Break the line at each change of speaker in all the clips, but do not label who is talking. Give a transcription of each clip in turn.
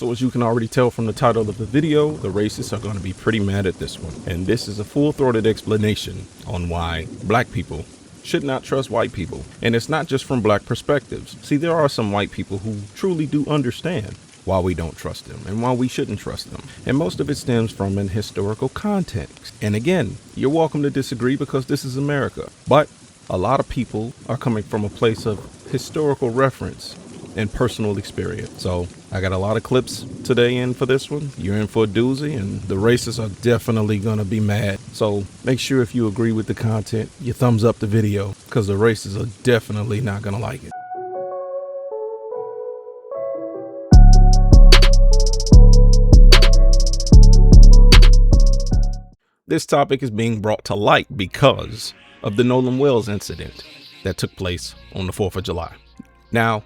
So as you can already tell from the title of the video, the racists are going to be pretty mad at this one. And this is a full-throated explanation on why black people should not trust white people. And it's not just from black perspectives. See, there are some white people who truly do understand why we don't trust them and why we shouldn't trust them. And most of it stems from an historical context. And again, you're welcome to disagree because this is America. But a lot of people are coming from a place of historical reference and personal experience. So I got a lot of clips today in for this one. You're in for a doozy, and the racists are definitely gonna be mad. So make sure if you agree with the content, you thumbs up the video, because the racists are definitely not gonna like it. This topic is being brought to light because of the Nolan Wells incident that took place on the 4th of July. Now,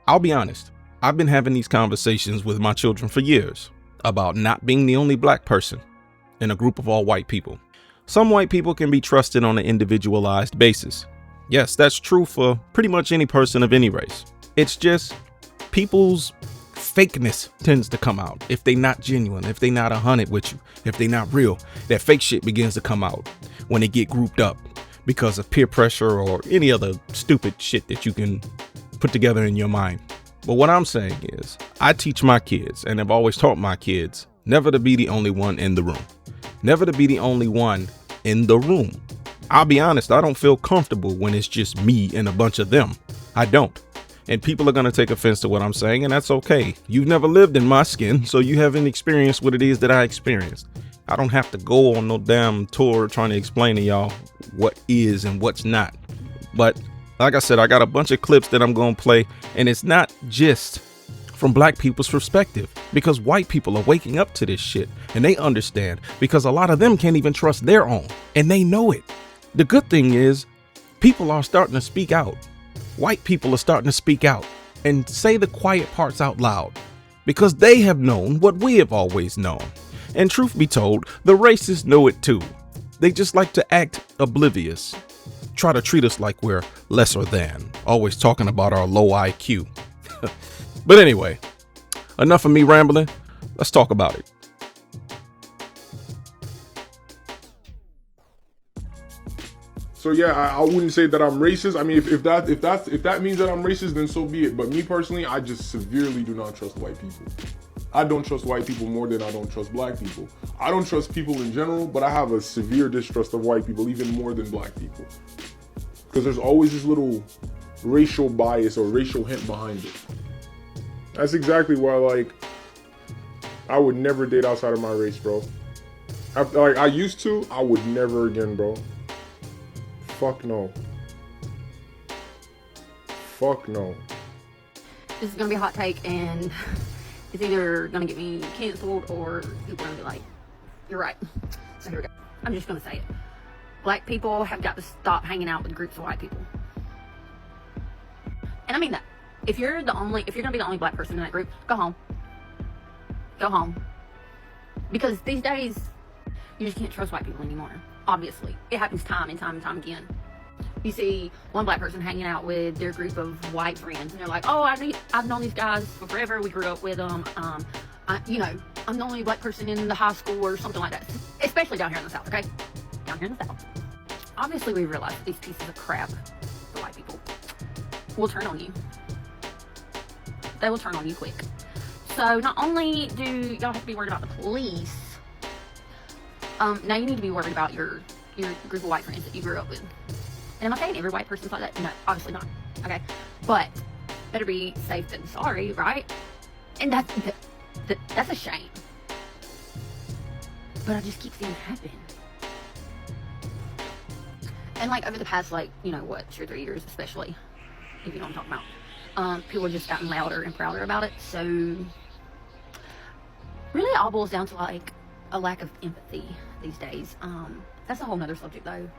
I'll be honest, I've been having these conversations with my children for years about not being the only black person in a group of all white people. Some white people can be trusted on an individualized basis. Yes, that's true for pretty much any person of any race. It's just people's fakeness tends to come out. If they not genuine, if they not 100 with you, if they not real, that fake shit begins to come out when they get grouped up because of peer pressure or any other stupid shit that you can put together in your mind. But what I'm saying is, I teach my kids, and I've always taught my kids, never to be the only one in the room. Never to be the only one in the room. I'll be honest, I don't feel comfortable when it's just me and a bunch of them. I don't. And people are going to take offense to what I'm saying, and that's okay. You've never lived in my skin, so you haven't experienced what it is that I experienced. I don't have to go on no damn tour trying to explain to y'all what is and what's not. But like I said, I got a bunch of clips that I'm going to play, and it's not just from black people's perspective, because white people are waking up to this shit, and they understand, because a lot of them can't even trust their own, and they know it. The good thing is, people are starting to speak out. White people are starting to speak out and say the quiet parts out loud, because they have known what we have always known. And truth be told, the racists know it too. They just like to act oblivious, try to treat us like we're lesser than, always talking about our low IQ. But anyway, enough of me rambling. Let's talk about it.
So yeah, I wouldn't say that I'm racist. I mean, if that means that I'm racist, then so be it. But me personally, I just severely do not trust white people. I don't trust white people more than I don't trust black people. I don't trust people in general, but I have a severe distrust of white people, even more than black people. Because there's always this little racial bias or racial hint behind it. That's exactly why, like, I would never date outside of my race, bro. I used to, I would never again, bro. Fuck no. Fuck no.
This is gonna be a hot take, and it's either gonna get me canceled or people are gonna be like, you're right. So here we go. I'm just gonna say it. Black people have got to stop hanging out with groups of white people. And I mean that. If you're gonna be the only black person in that group, go home. Go home. Because these days, you just can't trust white people anymore. Obviously. It happens time and time and time again. You see one black person hanging out with their group of white friends, and they're like, oh, I've known these guys for forever. We grew up with them. I'm the only black person in the high school or something like that. Especially down here in the South, okay? Down here in the South. Obviously, we realize that these pieces of crap, the white people, will turn on you. They will turn on you quick. So not only do y'all have to be worried about the police, now you need to be worried about your group of white friends that you grew up with. And am I saying every white person's like that? No, obviously not. Okay, but better be safe than sorry, right? And that's a shame. But I just keep seeing it happen. And like over the past 2 or 3 years, especially, if you know what I'm talking about, people have just gotten louder and prouder about it. So really, it all boils down to like a lack of empathy these days. That's a whole nother subject though.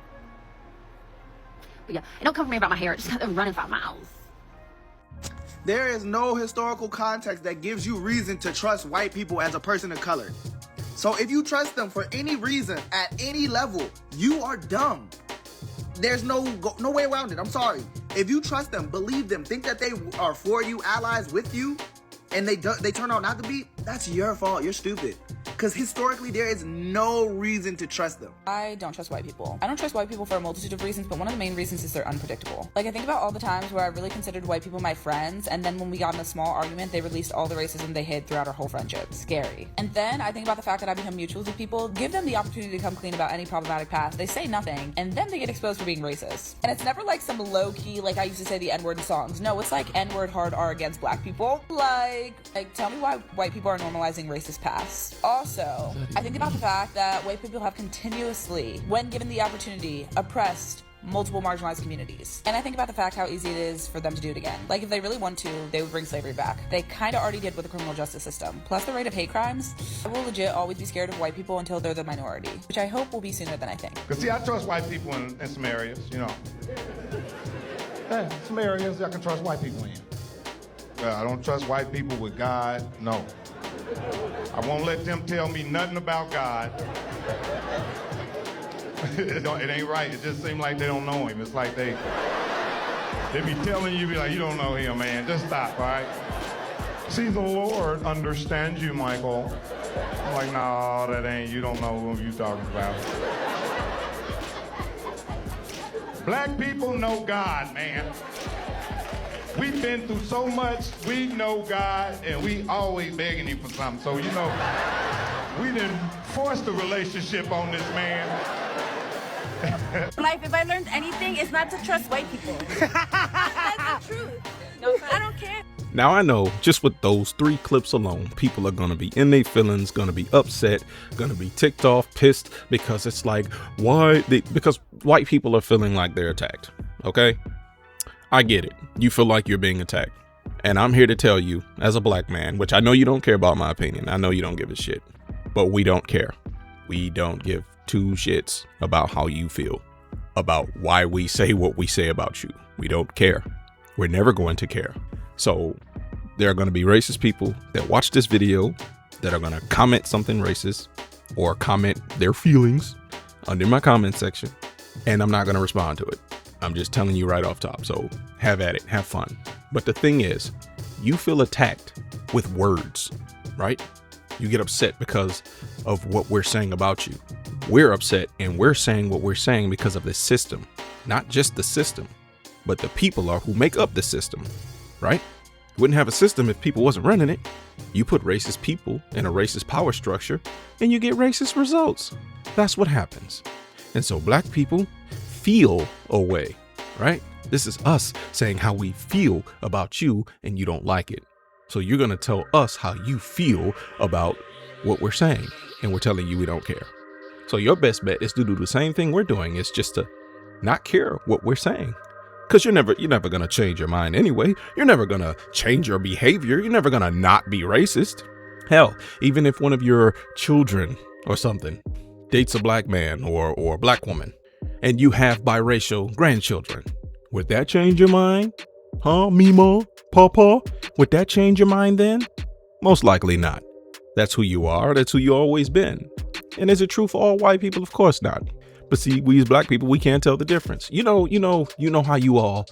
But yeah, and don't come for me about my hair. I just got them running 5 miles.
There is no historical context that gives you reason to trust white people as a person of color. So if you trust them for any reason at any level, you are dumb. There's no way around it. I'm sorry. If you trust them, believe them, think that they are for you, allies with you, and they turn out not to be, that's your fault. You're stupid. Because historically, there is no reason to trust them.
I don't trust white people. I don't trust white people for a multitude of reasons, but one of the main reasons is they're unpredictable. Like, I think about all the times where I really considered white people my friends, and then when we got in a small argument, they released all the racism they hid throughout our whole friendship. Scary. And then I think about the fact that I become mutuals with people, give them the opportunity to come clean about any problematic past, they say nothing, and then they get exposed for being racist. And it's never like some low-key, like I used to say the N-word in songs. No, it's like N-word hard R against black people. Like, tell me why white people are normalizing racist past. Also, I think about the fact that white people have continuously, when given the opportunity, oppressed multiple marginalized communities. And I think about the fact how easy it is for them to do it again. Like, if they really want to, they would bring slavery back. They kind of already did with the criminal justice system. Plus the rate of hate crimes, I will legit always be scared of white people until they're the minority, which I hope will be sooner than I think.
Because see, I trust white people in some areas, you know. Hey, some areas I can trust white people in. I don't trust white people with God, no. I won't let them tell me nothing about God. It ain't right. It just seems like they don't know him. It's like they be telling you, be like, you don't know him, man. Just stop, all right? See, the Lord understands you, Michael. I'm like, no, that ain't, you don't know who you talking about. Black people know God, man. We've been through so much, we know God, and we always begging him for something. So, you know, we didn't force the relationship on this man.
Life, if I learned anything, it's not to trust white people. That's the truth. No, I don't care.
Now I know just with those 3 clips alone, people are going to be in their feelings, going to be upset, going to be ticked off, pissed, because it's like, because white people are feeling like they're attacked. Okay? I get it. You feel like you're being attacked. And I'm here to tell you, as a black man, which I know you don't care about my opinion. I know you don't give a shit. But we don't care. We don't give 2 shits about how you feel, about why we say what we say about you. We don't care. We're never going to care. So there are going to be racist people that watch this video that are going to comment something racist or comment their feelings under my comment section. And I'm not going to respond to it. I'm just telling you right off top. So have at it. Have fun. But the thing is, you feel attacked with words, right? You get upset because of what we're saying about you. We're upset and we're saying what we're saying because of the system. Not just the system, but the people are who make up the system, right? You wouldn't have a system if people wasn't running it. You put racist people in a racist power structure and you get racist results. That's what happens. And so black people feel a way, right? This is us saying how we feel about you and you don't like it. So you're going to tell us how you feel about what we're saying, and we're telling you we don't care. So your best bet is to do the same thing we're doing. It's just to not care what we're saying, because you're never going to change your mind anyway. You're never going to change your behavior. You're never going to not be racist. Hell, even if one of your children or something dates a black man or a black woman and you have biracial grandchildren, would that change your mind? Huh, Mima, Papa? Would that change your mind then? Most likely not. That's who you are. That's who you always been. And is it true for all white people? Of course not. But see, we as black people, we can't tell the difference. You know how you all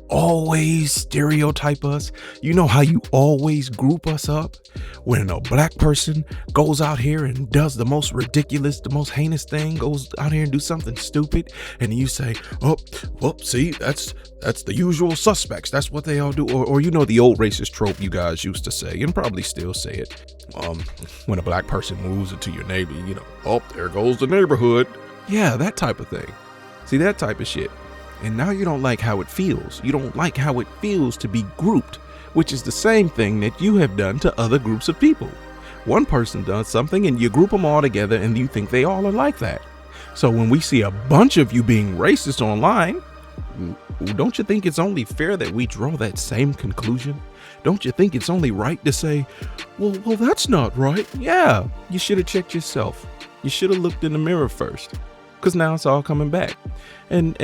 always stereotype us. You know how you always group us up when a black person goes out here and does the most ridiculous, the most heinous thing, goes out here and do something stupid. And you say, oh, well, see, that's the usual suspects. That's what they all do. Or you know, the old racist trope you guys used to say and probably still say it. When a black person moves into your neighbor, you know, oh, there goes the neighborhood. Yeah, that type of thing. See, that type of shit. And now you don't like how it feels. You don't like how it feels to be grouped, which is the same thing that you have done to other groups of people. One person does something and you group them all together and you think they all are like that. So when we see a bunch of you being racist online, don't you think it's only fair that we draw that same conclusion? Don't you think it's only right to say, well, that's not right? Yeah, you should have checked yourself. You should have looked in the mirror first, because now it's all coming back. And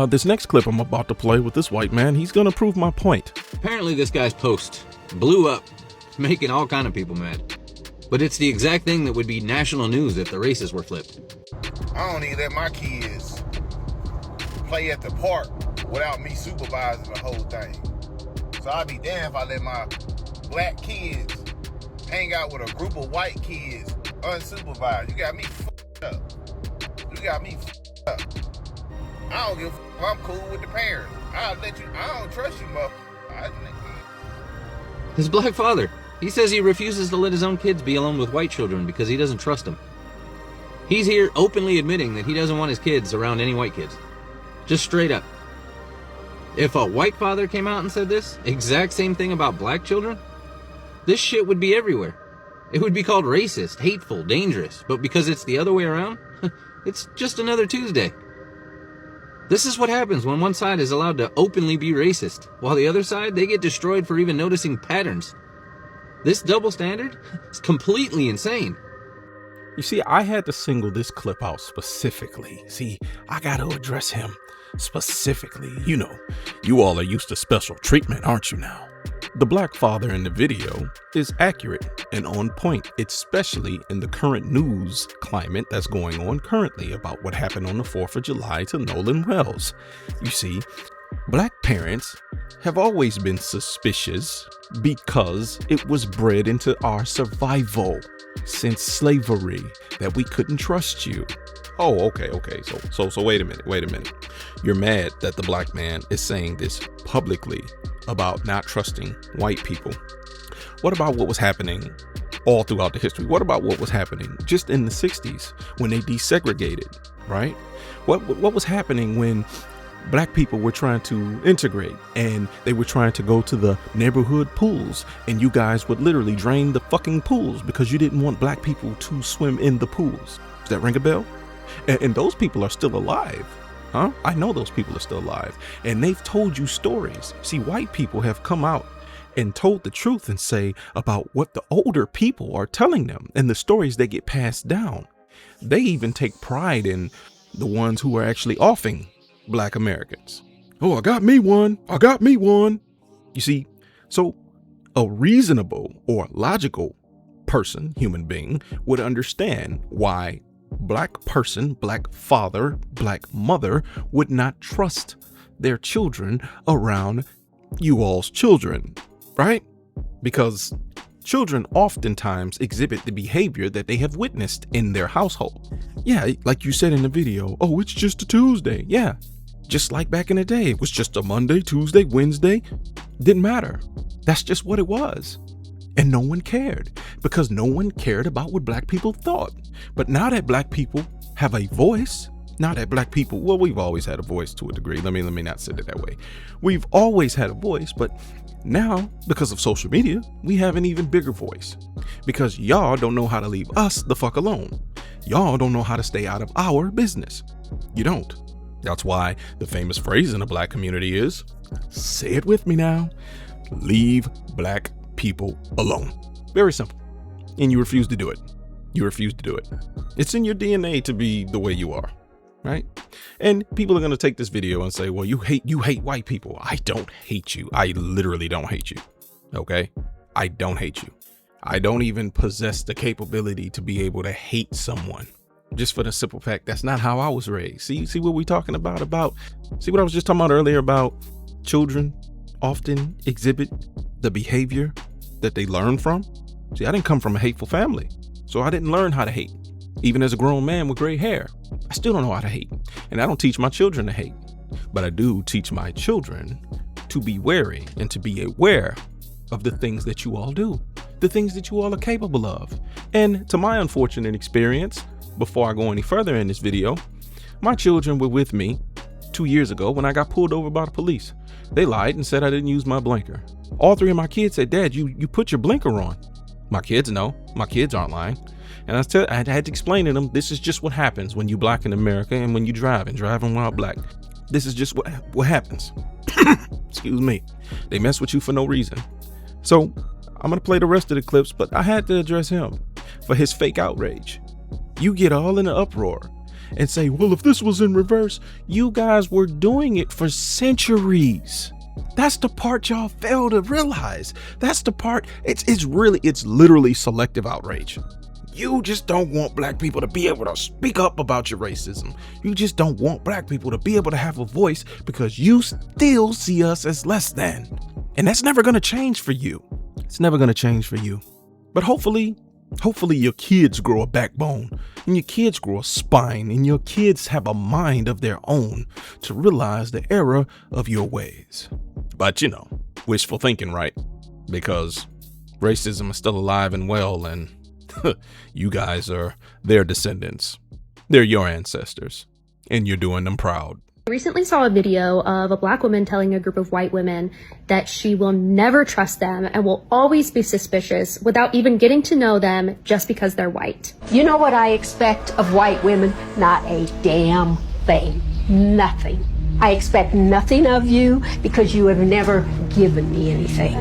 this next clip I'm about to play with this white man, he's gonna prove my point.
Apparently this guy's post blew up, making all kind of people mad. But it's the exact thing that would be national news if the races were flipped.
I don't even let my kids play at the park without me supervising the whole thing. So I'd be damned if I let my black kids hang out with a group of white kids unsupervised. You got me f***ed up. You got me f***ed up. I don't give a f***. I'm cool with the parents. I don't trust you, motherfucker.
His black father. He says he refuses to let his own kids be alone with white children because he doesn't trust them. He's here openly admitting that he doesn't want his kids around any white kids. Just straight up. If a white father came out and said this exact same thing about black children, this shit would be everywhere. It would be called racist, hateful, dangerous. But because it's the other way around, it's just another Tuesday. This is what happens when one side is allowed to openly be racist, while the other side, they get destroyed for even noticing patterns. This double standard is completely insane.
You see, I had to single this clip out specifically. See, I got to address him specifically. You know, you all are used to special treatment, aren't you now? The black father in the video is accurate and on point, especially in the current news climate that's going on currently about what happened on the 4th of July to Nolan Wells. You see, black parents have always been suspicious because it was bred into our survival since slavery that we couldn't trust you. Oh, okay. So wait a minute. You're mad that the black man is saying this publicly about not trusting white people. What about what was happening all throughout the history? What about what was happening just in the 60s when they desegregated, right? What was happening when black people were trying to integrate and they were trying to go to the neighborhood pools, and you guys would literally drain the fucking pools because you didn't want black people to swim in the pools? Does that ring a bell? And those people are still alive. Huh? I know those people are still alive, and they've told you stories. See, white people have come out and told the truth and say about what the older people are telling them and the stories they get passed down. They even take pride in the ones who are actually offing black Americans. Oh, I got me one. You see, so a reasonable or logical person, human being, would understand why black person, black father, black mother would not trust their children around you all's children, right? Because children oftentimes exhibit the behavior that they have witnessed in their household. Yeah, like you said in the video, oh, it's just a Tuesday. Yeah, just like back in the day, it was just a Monday, Tuesday, Wednesday. Didn't matter. That's just what it was. And no one cared because no one cared about what black people thought. But now that black people have a voice, well, we've always had a voice to a degree. Let me not say it that way. We've always had a voice, but now because of social media, we have an even bigger voice because y'all don't know how to leave us the fuck alone. Y'all don't know how to stay out of our business. You don't. That's why the famous phrase in the black community is, say it with me now, leave black people alone. Very simple. And you refuse to do it. It's in your DNA to be the way you are, right? And people are going to take this video and say, well, you hate white people. I don't hate you. I literally don't hate you. Okay? I don't hate you. I don't even possess the capability to be able to hate someone. Just for the simple fact, that's not how I was raised. See what we're talking about? See what I was just talking about earlier about children often exhibit the behavior that they learn from? See, I didn't come from a hateful family, so I didn't learn how to hate. Even as a grown man with gray hair, I still don't know how to hate. And I don't teach my children to hate, but I do teach my children to be wary and to be aware of the things that you all do, the things that you all are capable of. And to my unfortunate experience, before I go any further in this video, my children were with me 2 years ago when I got pulled over by the police. They lied and said I didn't use my blinker. All three of my kids said, Dad, you put your blinker on. My kids know. My kids aren't lying. And I had to explain to them, this is just what happens when you black in America and when you driving while black. This is just what happens. Excuse me. They mess with you for no reason. So I'm going to play the rest of the clips, but I had to address him for his fake outrage. You get all in an uproar and say, well, if this was in reverse, you guys were doing it for centuries. That's the part y'all fail to realize. That's the part. It's literally selective outrage. You just don't want black people to be able to speak up about your racism. You just don't want black people to be able to have a voice because you still see us as less than. And that's never going to change for you. It's never going to change for you. But hopefully your kids grow a backbone, and your kids grow a spine, and your kids have a mind of their own to realize the error of your ways. But wishful thinking, right? Because racism is still alive and well, and you guys are their descendants. They're your ancestors, and you're doing them proud.
I recently saw a video of a black woman telling a group of white women that she will never trust them and will always be suspicious without even getting to know them just because they're white.
You know what I expect of white women? Not a damn thing. Nothing. I expect nothing of you because you have never given me anything.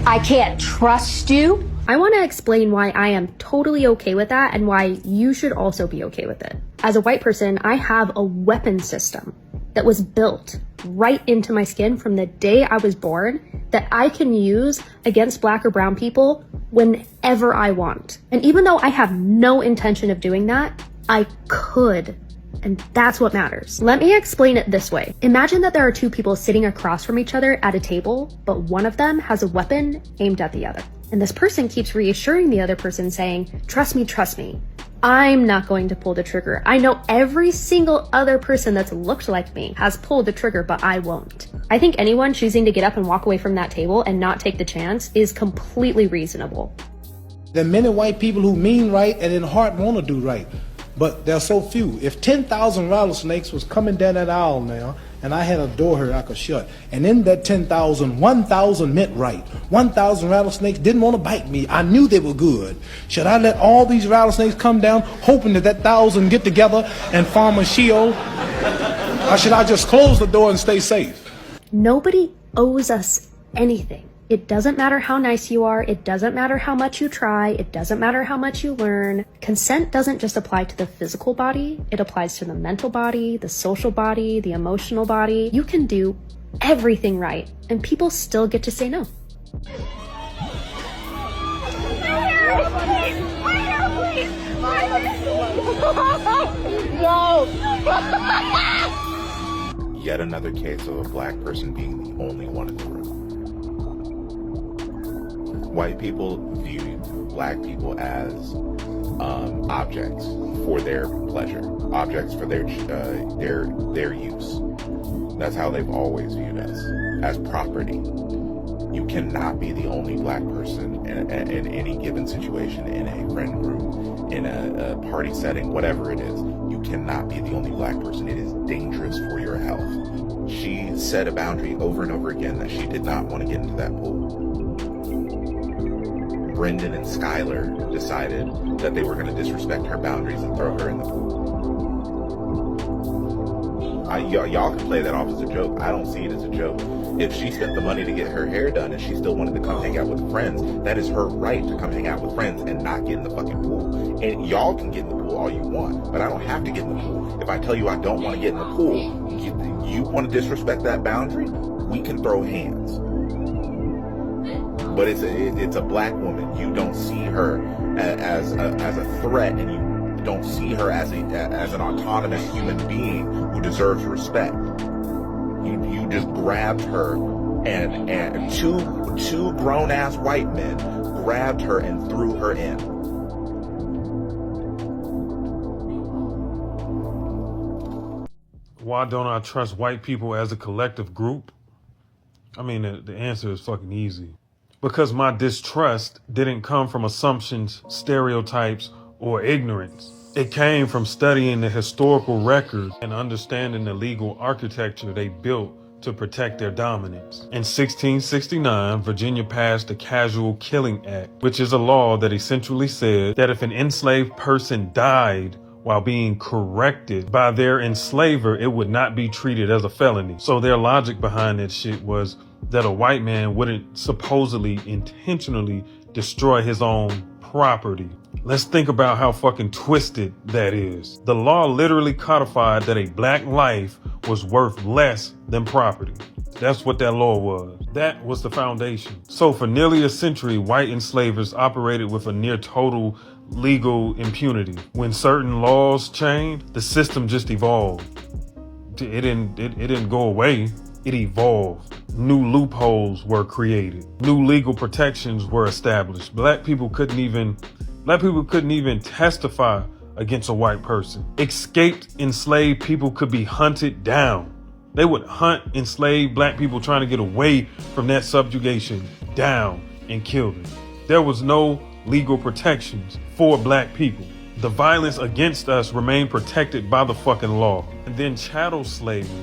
I can't trust you.
I want to explain why I am totally okay with that and why you should also be okay with it. As a white person, I have a weapon system that was built right into my skin from the day I was born that I can use against black or brown people whenever I want. And even though I have no intention of doing that, I could. And that's what matters. Let me explain it this way. Imagine that there are two people sitting across from each other at a table, but one of them has a weapon aimed at the other. And this person keeps reassuring the other person saying, trust me, I'm not going to pull the trigger. I know every single other person that's looked like me has pulled the trigger, but I won't. I think anyone choosing to get up and walk away from that table and not take the chance is completely reasonable.
There are many white people who mean right and in heart want to do right, but there are so few. If 10,000 rattlesnakes was coming down that aisle now, and I had a door here I could shut, and in that 10,000, 1,000 meant right. 1,000 rattlesnakes didn't want to bite me. I knew they were good. Should I let all these rattlesnakes come down, hoping that 1,000 get together and form a shield? Or should I just close the door and stay safe?
Nobody owes us anything. It doesn't matter how nice you are. It doesn't matter how much you try. It doesn't matter how much you learn. Consent doesn't just apply to the physical body. It applies to the mental body, the social body, the emotional body. You can do everything right, and people still get to say no.
Yet another case of a black person being the only one in the room. White people view black people as objects for their pleasure, objects for their use. That's how they've always viewed us, as property. You cannot be the only black person in any given situation, in a friend group, in a party setting, whatever it is. You cannot be the only black person. It is dangerous for your health. She set a boundary over and over again that she did not want to get into that pool. Brendan and Skylar decided that they were going to disrespect her boundaries and throw her in the pool. Y'all can play that off as a joke. I don't see it as a joke. If she spent the money to get her hair done and she still wanted to come hang out with friends, that is her right to come hang out with friends and not get in the fucking pool. And y'all can get in the pool all you want, but I don't have to get in the pool. If I tell you I don't want to get in the pool, you want to disrespect that boundary, we can throw hands. But it's a black woman. You don't see her as a threat, and you don't see her as an autonomous human being who deserves respect. You just grabbed her, and two grown ass white men grabbed her and threw her in.
Why don't I trust white people as a collective group? I mean, the answer is fucking easy. Because my distrust didn't come from assumptions, stereotypes, or ignorance. It came from studying the historical record and understanding the legal architecture they built to protect their dominance. In 1669, Virginia passed the Casual Killing Act, which is a law that essentially said that if an enslaved person died while being corrected by their enslaver, it would not be treated as a felony. So their logic behind that shit was that a white man wouldn't supposedly intentionally destroy his own property. Let's think about how fucking twisted that is. The law literally codified that a black life was worth less than property. That's what that law was. That was the foundation. So for nearly a century, white enslavers operated with a near total legal impunity. When certain laws changed, the system just evolved. It didn't go away. It evolved. New loopholes were created. New legal protections were established. Black people couldn't even testify against a white person. Escaped enslaved people could be hunted down. They would hunt enslaved black people trying to get away from that subjugation down and kill them. There was no legal protections for black people. The violence against us remained protected by the fucking law. And then chattel slavery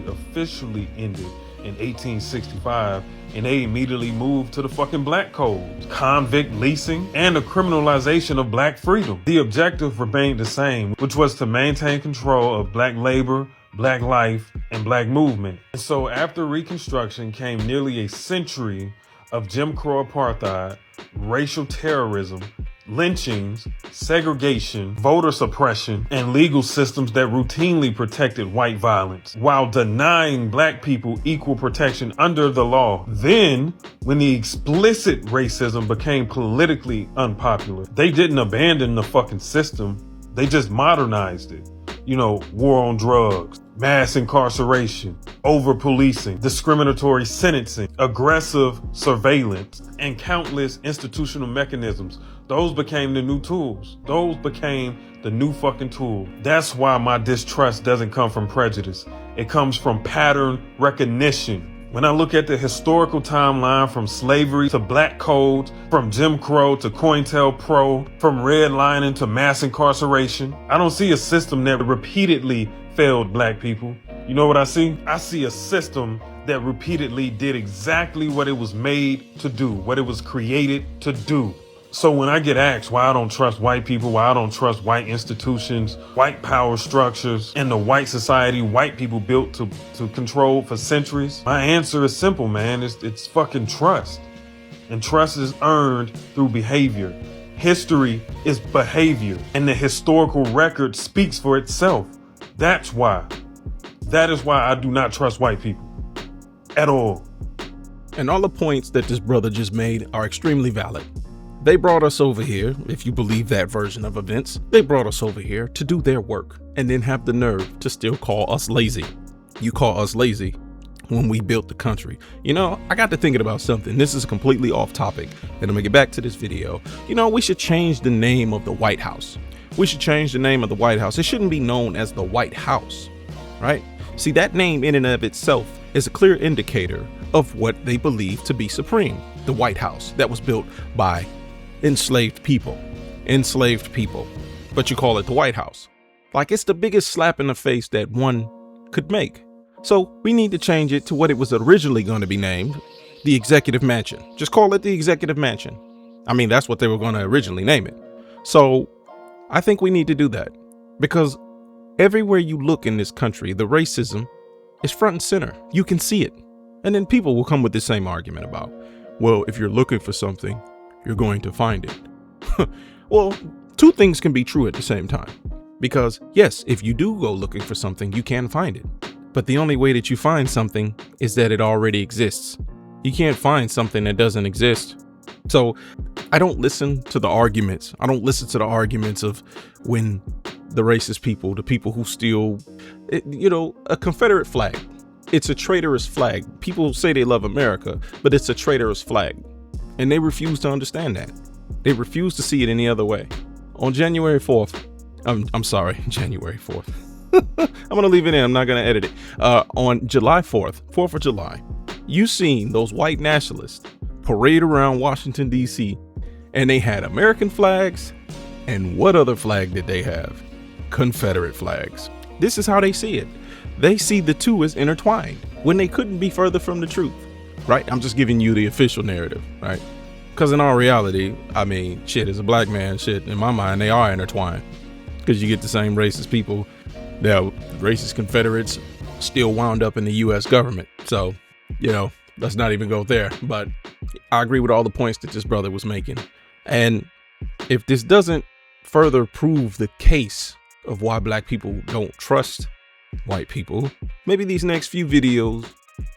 officially ended in 1865, and they immediately moved to the fucking black codes, convict leasing, and the criminalization of black freedom. The objective remained the same, which was to maintain control of black labor, black life, and black movement. And so after Reconstruction came nearly a century of Jim Crow apartheid, racial terrorism, lynchings, segregation, voter suppression, and legal systems that routinely protected white violence while denying black people equal protection under the law. Then, when the explicit racism became politically unpopular, they didn't abandon the fucking system. They just modernized it. You know, war on drugs, mass incarceration, over-policing, discriminatory sentencing, aggressive surveillance, and countless institutional mechanisms. Those became the new tools. Those became the new fucking tool. That's why my distrust doesn't come from prejudice. It comes from pattern recognition. When I look at the historical timeline from slavery to black codes, from Jim Crow to COINTELPRO, from redlining to mass incarceration, I don't see a system that repeatedly failed black people. You know what I see? I see a system that repeatedly did exactly what it was made to do, what it was created to do. So when I get asked why I don't trust white people, why I don't trust white institutions, white power structures, and the white society white people built to control for centuries, my answer is simple, man. It's fucking trust. And trust is earned through behavior. History is behavior, and the historical record speaks for itself. That's why. That is why I do not trust white people. At all.
And all the points that this brother just made are extremely valid. They brought us over here, if you believe that version of events, they brought us over here to do their work and then have the nerve to still call us lazy. You call us lazy when we built the country. You know, I got to thinking about something. This is completely off topic, and I'm gonna get back to this video. You know, we should change the name of the White House. We should change the name of the White House. It shouldn't be known as the White House, right? See, that name in and of itself is a clear indicator of what they believe to be supreme. The White House that was built by enslaved people, but you call it the White House. Like, it's the biggest slap in the face that one could make. So we need to change it to what it was originally going to be named, the Executive Mansion. Just call it the Executive Mansion. I mean, that's what they were going to originally name it. So I think we need to do that, because everywhere you look in this country, the racism is front and center. You can see it. And then people will come with the same argument about, well, if you're looking for something, you're going to find it. Well, two things can be true at the same time. Because yes, if you do go looking for something, you can find it. But the only way that you find something is that it already exists. You can't find something that doesn't exist. So I don't listen to the arguments. I don't listen to the arguments of when the racist people, the people who steal, a Confederate flag. It's a traitorous flag. People say they love America, but it's a traitorous flag. And they refuse to understand that. They refuse to see it any other way. On January 4th, January 4th. I'm going to leave it in. I'm not going to edit it. On July 4th, 4th of July, you seen those white nationalists parade around Washington, D.C., and they had American flags. And what other flag did they have? Confederate flags. This is how they see it. They see the two as intertwined when they couldn't be further from the truth. Right? I'm just giving you the official narrative, right? Because in all reality, I mean, shit, as a black man, shit, in my mind, they are intertwined. Because you get the same racist people, that racist Confederates still wound up in the U.S. government. So, let's not even go there. But I agree with all the points that this brother was making. And if this doesn't further prove the case of why black people don't trust white people, maybe these next few videos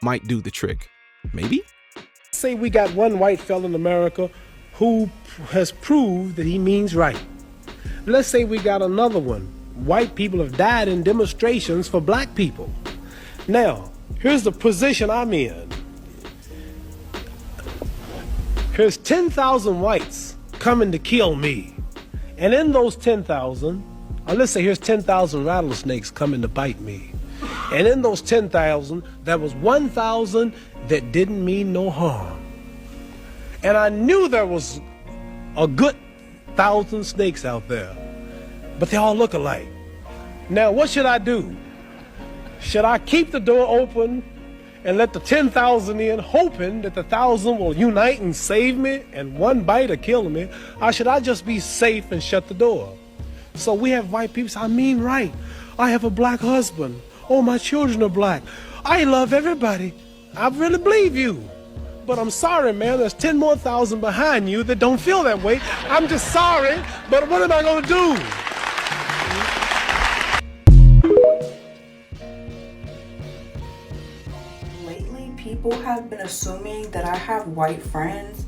might do the trick. Maybe?
Say we got one white fella in America who has proved that he means right. Let's say we got another one. White people have died in demonstrations for black people. Now, here's the position I'm in. Here's 10,000 whites coming to kill me. And in those 10,000, or let's say here's 10,000 rattlesnakes coming to bite me. And in those 10,000, there was 1,000 that didn't mean no harm. And I knew there was a good 1,000 snakes out there, but they all look alike. Now, what should I do? Should I keep the door open and let the 10,000 in, hoping that the 1,000 will unite and save me and one bite will kill me? Or should I just be safe and shut the door? So we have white people say, I mean right. I have a black husband. Oh, my children are black. I love everybody. I really believe you. But I'm sorry, man, there's 10 more thousand behind you that don't feel that way. I'm just sorry, but what am I gonna do?
Lately, people have been assuming that I have white friends,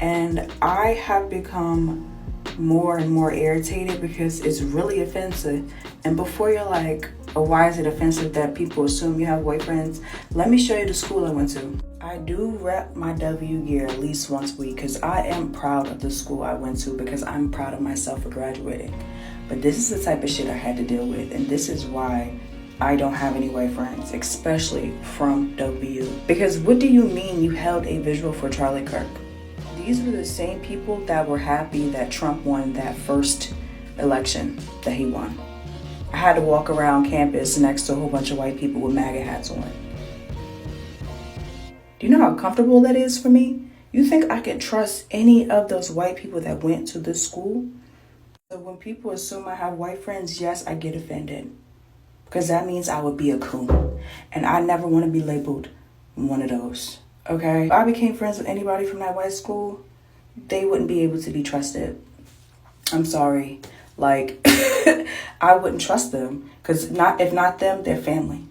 and I have become more and more irritated because it's really offensive. And before you're like, oh, why is it offensive that people assume you have white friends? Let me show you the school I went to. I do rep my W gear at least once a week because I am proud of the school I went to, because I'm proud of myself for graduating. But this is the type of shit I had to deal with, and this is why I don't have any white friends, especially from W. Because what do you mean you held a visual for Charlie Kirk? These were the same people that were happy that Trump won that first election that he won. I had to walk around campus next to a whole bunch of white people with MAGA hats on. Do you know how comfortable that is for me? You think I can trust any of those white people that went to this school? So when people assume I have white friends, yes, I get offended. Because that means I would be a coon. And I never want to be labeled one of those. Okay? If I became friends with anybody from that white school, they wouldn't be able to be trusted. I'm sorry. Like, I wouldn't trust them. Because if not them, their family.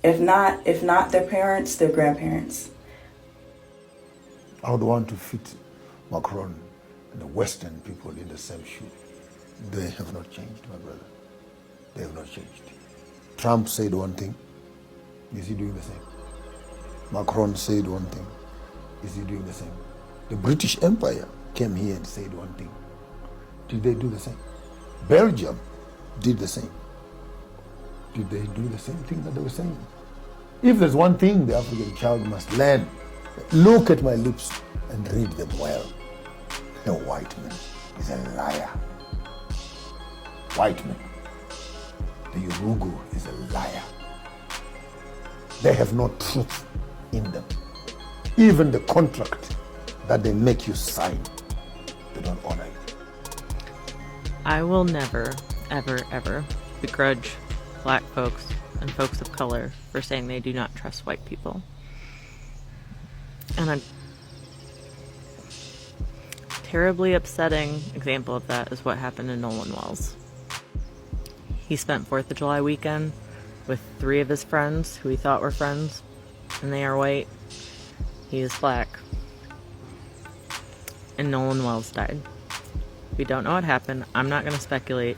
If not their parents, their grandparents.
I would want to fit Macron and the Western people in the same shoe. They have not changed, my brother. They have not changed. Trump said one thing. Is he doing the same? Macron said one thing. Is he doing the same? The British Empire came here and said one thing. Did they do the same? Belgium did the same. Did they do the same thing that they were saying? If there's one thing the African child must learn, look at my lips and read them well. A white man is a liar. White man, the Urugu is a liar. They have no truth in them. Even the contract that they make you sign, they don't honor it.
I will never, ever, ever begrudge black folks and folks of color for saying they do not trust white people. And a terribly upsetting example of that is what happened in Nolan Wells. He spent 4th of July weekend with 3 of his friends who he thought were friends, and they are white. He is black. And Nolan Wells died. We don't know what happened. I'm not going to speculate.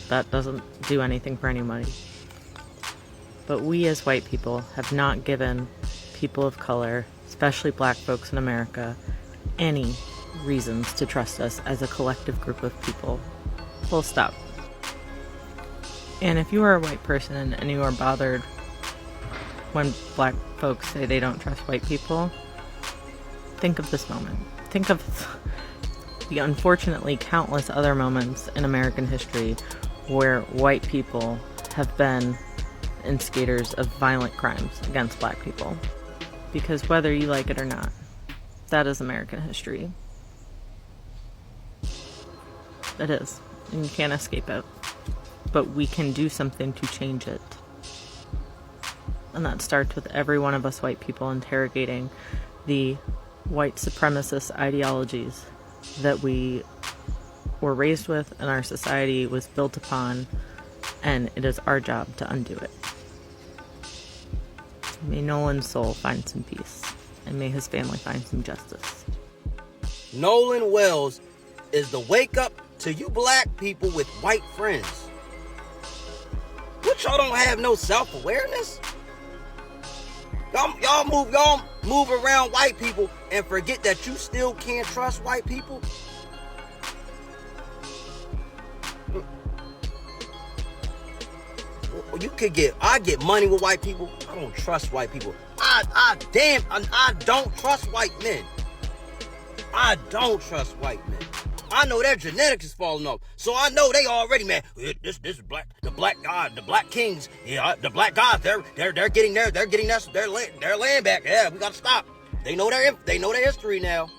That doesn't do anything for anybody. But we as white people have not given people of color, especially black folks in America, any reasons to trust us as a collective group of people. Full stop. And if you are a white person and you are bothered when black folks say they don't trust white people, think of this moment. Think of the unfortunately countless other moments in American history where white people have been instigators of violent crimes against black people. Because whether you like it or not, that is American history. It is. And you can't escape it. But we can do something to change it. And that starts with every one of us white people interrogating the white supremacist ideologies that we were raised with and our society was built upon, and it is our job to undo it. May Nolan's soul find some peace, and may his family find some justice.
Nolan Wells is the wake up to you black people with white friends. What, y'all don't have no self-awareness? Y'all move around white people and forget that you still can't trust white people? I get money with white people. I don't trust white people. I don't trust white men. I don't trust white men. I know their genetics is falling off, so I know they already, man. This is black. The black kings. Yeah, the black gods. They're getting their land back. Yeah, we gotta stop. They know their history now.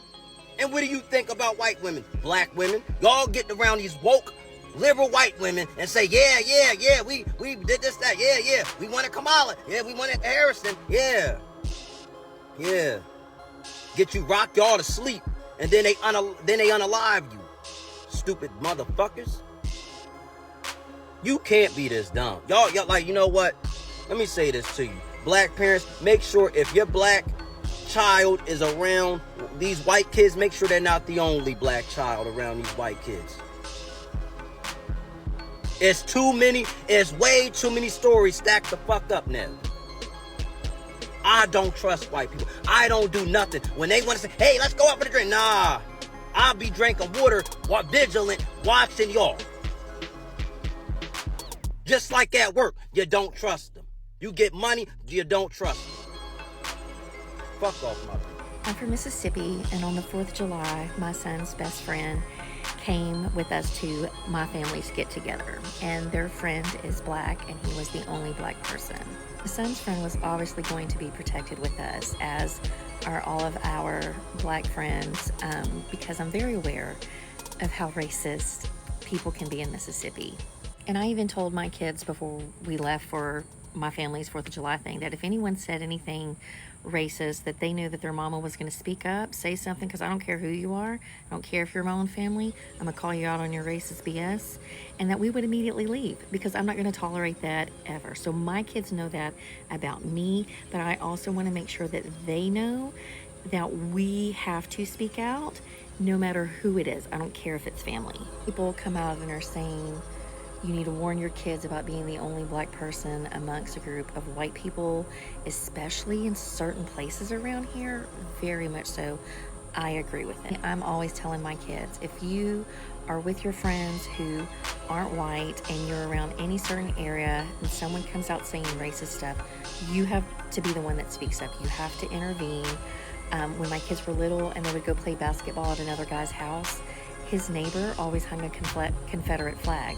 And what do you think about white women, black women? Y'all getting around these woke, liberal white women and say, yeah, we did this, that, yeah, we wanted Kamala, yeah, we wanted Harrison, yeah. Get you, rock y'all to sleep, and then they unalive you, stupid motherfuckers. You can't be this dumb. Y'all, like, you know what? Let me say this to you. Black parents, make sure if your black child is around these white kids, make sure they're not the only black child around these white kids. It's way too many stories stacked the fuck up now. I don't trust white people. I don't do nothing. When they want to say, hey, let's go out for the drink. Nah, I'll be drinking water while vigilant, watching y'all. Just like at work, you don't trust them. You get money, you don't trust them. Fuck off, my people.
I'm from Mississippi, and on the 4th of July, my son's best friend came with us to my family's get together, and their friend is black, and he was the only black person. My son's friend was obviously going to be protected with us, as are all of our black friends, because I'm very aware of how racist people can be in Mississippi. And I even told my kids before we left for my family's 4th of July thing that if anyone said anything racist, that they knew that their mama was going to speak up, say something, because I don't care who you are. I don't care if you're my own family. I'm going to call you out on your racist BS, and that we would immediately leave, because I'm not going to tolerate that ever. So my kids know that about me, but I also want to make sure that they know that we have to speak out no matter who it is. I don't care if it's family. People come out and are saying, you need to warn your kids about being the only black person amongst a group of white people, especially in certain places around here. Very much so. I agree with it. I'm always telling my kids, if you are with your friends who aren't white and you're around any certain area and someone comes out saying racist stuff, you have to be the one that speaks up. You have to intervene. When my kids were little and they would go play basketball at another guy's house, his neighbor always hung a Confederate flag.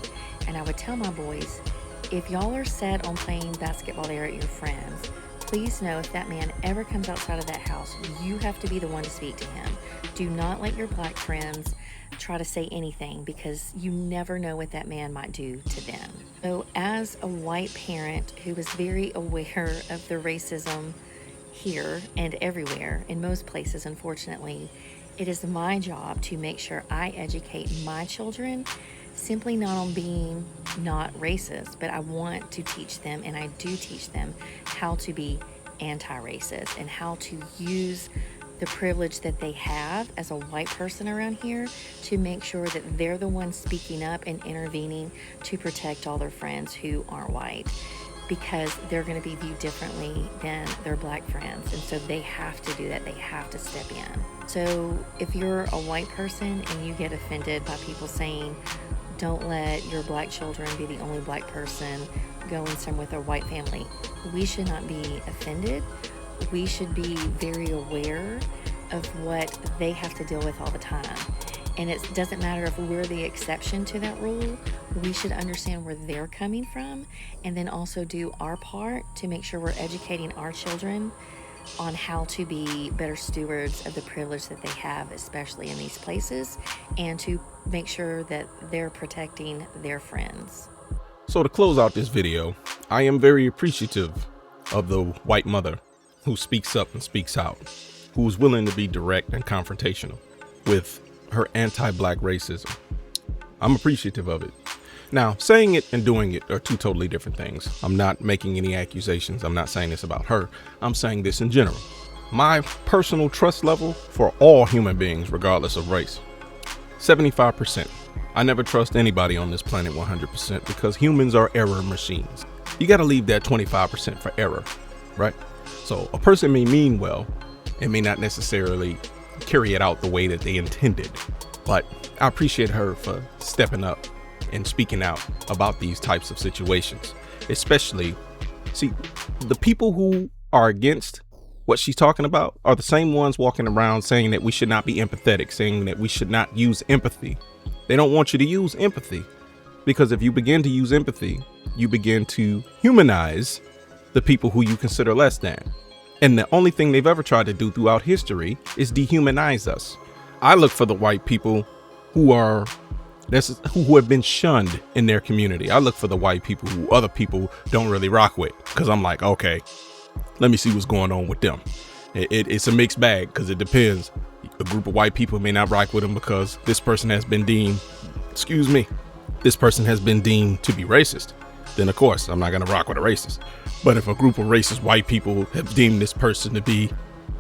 And I would tell my boys, if y'all are set on playing basketball there at your friends, please know if that man ever comes outside of that house, you have to be the one to speak to him. Do not let your black friends try to say anything, because you never know what that man might do to them. So as a white parent who is very aware of the racism here and everywhere, in most places, unfortunately, it is my job to make sure I educate my children, simply not on being not racist, but I want to teach them, and I do teach them, how to be anti-racist and how to use the privilege that they have as a white person around here to make sure that they're the ones speaking up and intervening to protect all their friends who aren't white, because they're going to be viewed differently than their black friends. And so they have to do that. They have to step in. So if you're a white person and you get offended by people saying, don't let your black children be the only black person going somewhere with a white family, we should not be offended. We should be very aware of what they have to deal with all the time. And it doesn't matter if we're the exception to that rule. We should understand where they're coming from, and then also do our part to make sure we're educating our children on how to be better stewards of the privilege that they have, especially in these places, and to make sure that they're protecting their friends.
So to close out this video, I am very appreciative of the white mother who speaks up and speaks out, who's willing to be direct and confrontational with her anti-black racism. I'm appreciative of it. Now, saying it and doing it are two totally different things. I'm not making any accusations. I'm not saying this about her. I'm saying this in general. My personal trust level for all human beings, regardless of race, 75%. I never trust anybody on this planet 100% because humans are error machines. You got to leave that 25% for error, right? So a person may mean well and may not necessarily carry it out the way that they intended, but I appreciate her for stepping up and speaking out about these types of situations. Especially, see, the people who are against what she's talking about are the same ones walking around saying that we should not be empathetic, saying that we should not use empathy. They don't want you to use empathy, because if you begin to use empathy, you begin to humanize the people who you consider less than. And the only thing they've ever tried to do throughout history is dehumanize us. I look for the white people who have been shunned in their community. I look for the white people who other people don't really rock with, because I'm like, okay, let me see what's going on with them. It's a mixed bag, because it depends. A group of white people may not rock with them because this person has been deemed to be racist. Then of course I'm not going to rock with a racist. But if a group of racist white people have deemed this person to be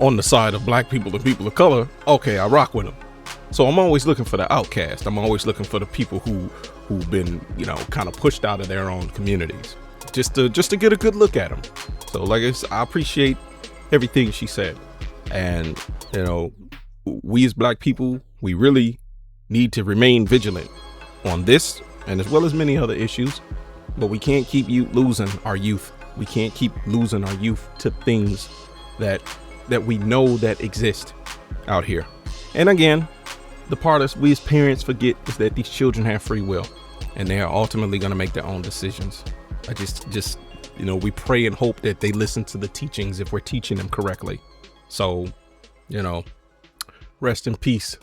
on the side of black people and people of color, okay, I rock with them. So I'm always looking for the outcast. I'm always looking for the people who've been, kind of pushed out of their own communities, just to get a good look at them. So like I appreciate everything she said. And, we as black people, we really need to remain vigilant on this and as well as many other issues. But we can't keep losing our youth. We can't keep losing our youth to things that we know that exist out here. And again, the part that we as parents forget is that these children have free will and they are ultimately going to make their own decisions. I just we pray and hope that they listen to the teachings if we're teaching them correctly. So, rest in peace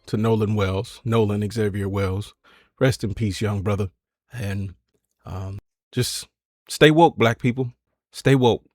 to Nolan Xavier Wells. Rest in peace, young brother. And just stay woke, black people. Stay woke.